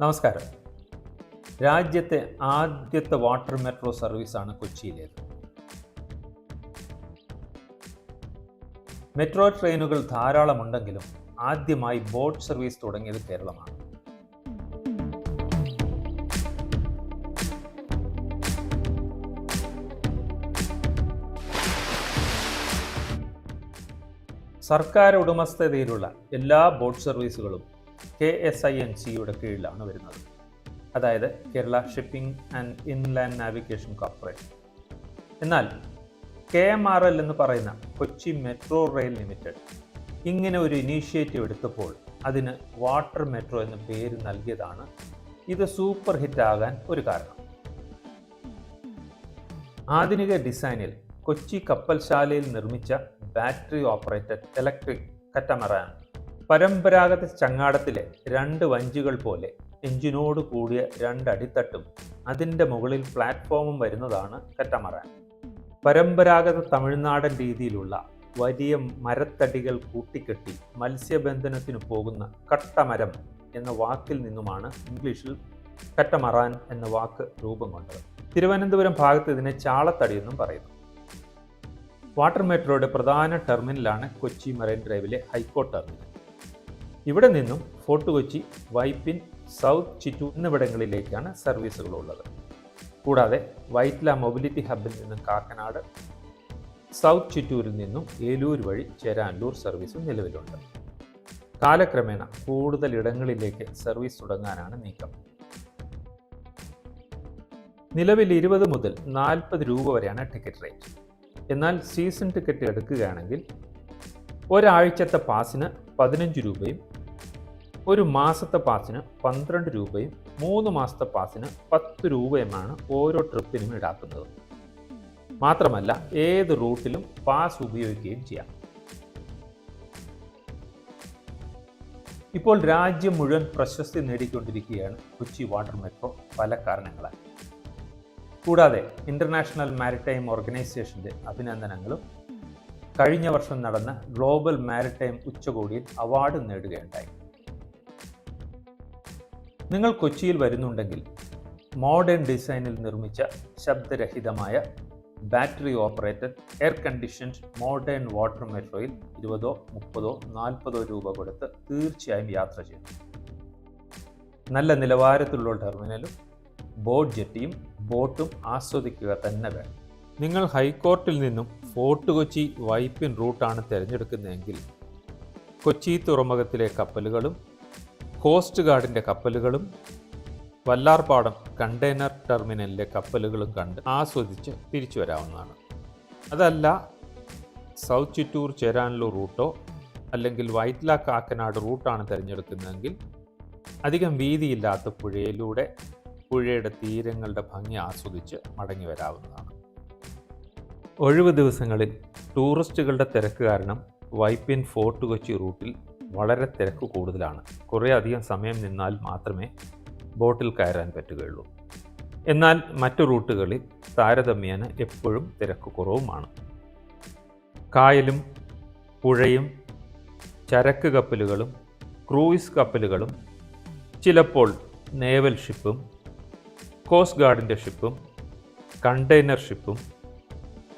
നമസ്കാരം. രാജ്യത്തെ ആദ്യത്തെ വാട്ടർ മെട്രോ സർവീസാണ് കൊച്ചിയിലേത്. മെട്രോ ട്രെയിനുകൾ ധാരാളമുണ്ടെങ്കിലും ആദ്യമായി ബോട്ട് സർവീസ് തുടങ്ങിയത് കേരളമാണ്. സർക്കാർ ഉടമസ്ഥതയിലുള്ള എല്ലാ ബോട്ട് സർവീസുകളും KSINCയുടെ കീഴിലാണ് വരുന്നത്. അതായത് Kerala shipping and inland navigation corporation. എന്നാൽ KMRL എന്ന് പറയുന്ന കൊച്ചി മെട്രോ റെയിൽ ലിമിറ്റഡ് ഇങ്ങനെ ഒരു ഇനീഷ്യേറ്റീവ് എടുത്തപ്പോൾ അതിന് വാട്ടർ മെട്രോ എന്ന പേര് നൽകിയതാണ് ഇത് സൂപ്പർ ഹിറ്റ് ആകാൻ ഒരു കാരണം. ആധുനിക ഡിസൈനിൽ കൊച്ചി കപ്പൽശാലയിൽ നിർമ്മിച്ച ബാറ്ററി ഓപ്പറേറ്റഡ് ഇലക്ട്രിക് കറ്റമറാൻ പരമ്പരാഗത ചങ്ങാടത്തിലെ 2 വഞ്ചികൾ പോലെ എഞ്ചിനോട് കൂടിയ 2 അടിത്തട്ടും അതിൻ്റെ മുകളിൽ പ്ലാറ്റ്ഫോമും വരുന്നതാണ് കറ്റമറാൻ. പരമ്പരാഗത തമിഴ്നാടൻ രീതിയിലുള്ള വലിയ മരത്തടികൾ കൂട്ടിക്കെട്ടി മത്സ്യബന്ധനത്തിന് പോകുന്ന കട്ടമരം എന്ന വാക്കിൽ നിന്നുമാണ് ഇംഗ്ലീഷിൽ കറ്റമറാൻ എന്ന വാക്ക് രൂപം കൊണ്ടത്. തിരുവനന്തപുരം ഭാഗത്ത് ഇതിനെ ചാളത്തടി എന്നും പറയുന്നു. വാട്ടർ മെട്രോയുടെ പ്രധാന ടെർമിനലാണ് കൊച്ചി മറൈൻ ഡ്രൈവിലെ ഹൈക്കോർട്ട് ടെർമിനൽ. ഇവിടെ നിന്നും ഫോർട്ട് കൊച്ചി, വൈപ്പിൻ, സൗത്ത് ചിറ്റൂർ എന്നിവിടങ്ങളിലേക്കാണ് സർവീസുകളുള്ളത്. കൂടാതെ വൈറ്റ്ല മൊബിലിറ്റി ഹബിൽ നിന്നും കാക്കനാട്, സൗത്ത് ചിറ്റൂരിൽ നിന്നും ഏലൂർ വഴി ചേരാനല്ലൂർ സർവീസും നിലവിലുണ്ട്. കാലക്രമേണ കൂടുതൽ ഇടങ്ങളിലേക്ക് സർവീസ് തുടങ്ങാനാണ് നീക്കം. നിലവിൽ 20 മുതൽ 40 രൂപ വരെയാണ് ടിക്കറ്റ് റേറ്റ്. എന്നാൽ സീസൺ ടിക്കറ്റ് എടുക്കുകയാണെങ്കിൽ ഒരാഴ്ചത്തെ പാസിന് 15 രൂപയും, ഒരു മാസത്തെ പാസിന് 12 രൂപയും, 3 മാസത്തെ പാസിന് 10 രൂപയുമാണ് ഓരോ ട്രിപ്പിനും ഈടാക്കുന്നത്. മാത്രമല്ല ഏത് റൂട്ടിലും പാസ് ഉപയോഗിക്കുകയും ചെയ്യാം. ഇപ്പോൾ രാജ്യം മുഴുവൻ പ്രശസ്തി നേടിക്കൊണ്ടിരിക്കുകയാണ് കൊച്ചി വാട്ടർ മെട്രോ പല കാരണങ്ങളാൽ. കൂടാതെ ഇന്റർനാഷണൽ മാരിടൈം ഓർഗനൈസേഷന്റെ അഭിനന്ദനങ്ങളും കഴിഞ്ഞ വർഷം നടന്ന ഗ്ലോബൽ മാരിടൈം ഉച്ചകോടിയിൽ അവാർഡ് നേടുകയുണ്ടായി. നിങ്ങൾ കൊച്ചിയിൽ വരുന്നുണ്ടെങ്കിൽ മോഡേൺ ഡിസൈനിൽ നിർമ്മിച്ച ശബ്ദരഹിതമായ battery operated air conditioned modern water മെട്രോയിൽ 20, 30, 40 രൂപ കൊടുത്ത് തീർച്ചയായും യാത്ര ചെയ്യണം. നല്ല നിലവാരത്തിലുള്ള ടെർമിനലും ബോട്ട് ജെട്ടിയും ബോട്ടും ആസ്വദിക്കുക തന്നെ വേണം. നിങ്ങൾ ഹൈക്കോർട്ടിൽ നിന്നും ഫോർട്ട് കൊച്ചി, വൈപ്പിൻ റൂട്ടാണ് തിരഞ്ഞെടുക്കുന്നതെങ്കിൽ കൊച്ചി തുറമുഖത്തിലെ കപ്പലുകളും കോസ്റ്റ് ഗാർഡിൻ്റെ കപ്പലുകളും വല്ലാർപാടം കണ്ടെയ്നർ ടെർമിനലിലെ കപ്പലുകളും കണ്ട് ആസ്വദിച്ച് തിരിച്ചു വരാവുന്നതാണ്. അതല്ല സൗത്ത് ചിറ്റൂർ, ചേരാനല്ലൂർ റൂട്ടോ അല്ലെങ്കിൽ വൈറ്റ്ല കാക്കനാട് റൂട്ടാണ് തിരഞ്ഞെടുക്കുന്നതെങ്കിൽ അധികം വീതിയില്ലാത്ത പുഴയിലൂടെ പുഴയുടെ തീരങ്ങളുടെ ഭംഗി ആസ്വദിച്ച് മടങ്ങി വരാവുന്നതാണ്. ഒഴിവ് ദിവസങ്ങളിൽ ടൂറിസ്റ്റുകളുടെ തിരക്ക് കാരണം വൈപ്പിൻ ഫോർട്ട് കൊച്ചി റൂട്ടിൽ വളരെ തിരക്ക് കൂടുതലാണ്. കുറേ അധികം സമയം നിന്നാൽ മാത്രമേ ബോട്ടിൽ കയറാൻ പറ്റുകയുള്ളൂ. എന്നാൽ മറ്റു റൂട്ടുകളിൽ താരതമ്യേന എപ്പോഴും തിരക്ക് കുറവുമാണ്. കായലും പുഴയും ചരക്ക് കപ്പലുകളും ക്രൂയിസ് കപ്പലുകളും ചിലപ്പോൾ നേവൽ ഷിപ്പും കോസ്റ്റ് ഗാർഡിൻ്റെ ഷിപ്പും കണ്ടെയ്നർ ഷിപ്പും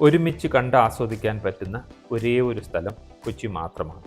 ഒരുമിച്ച് കണ്ട് ആസ്വദിക്കാൻ പറ്റുന്ന ഒരേ ഒരു സ്ഥലം കൊച്ചി മാത്രമാണ്.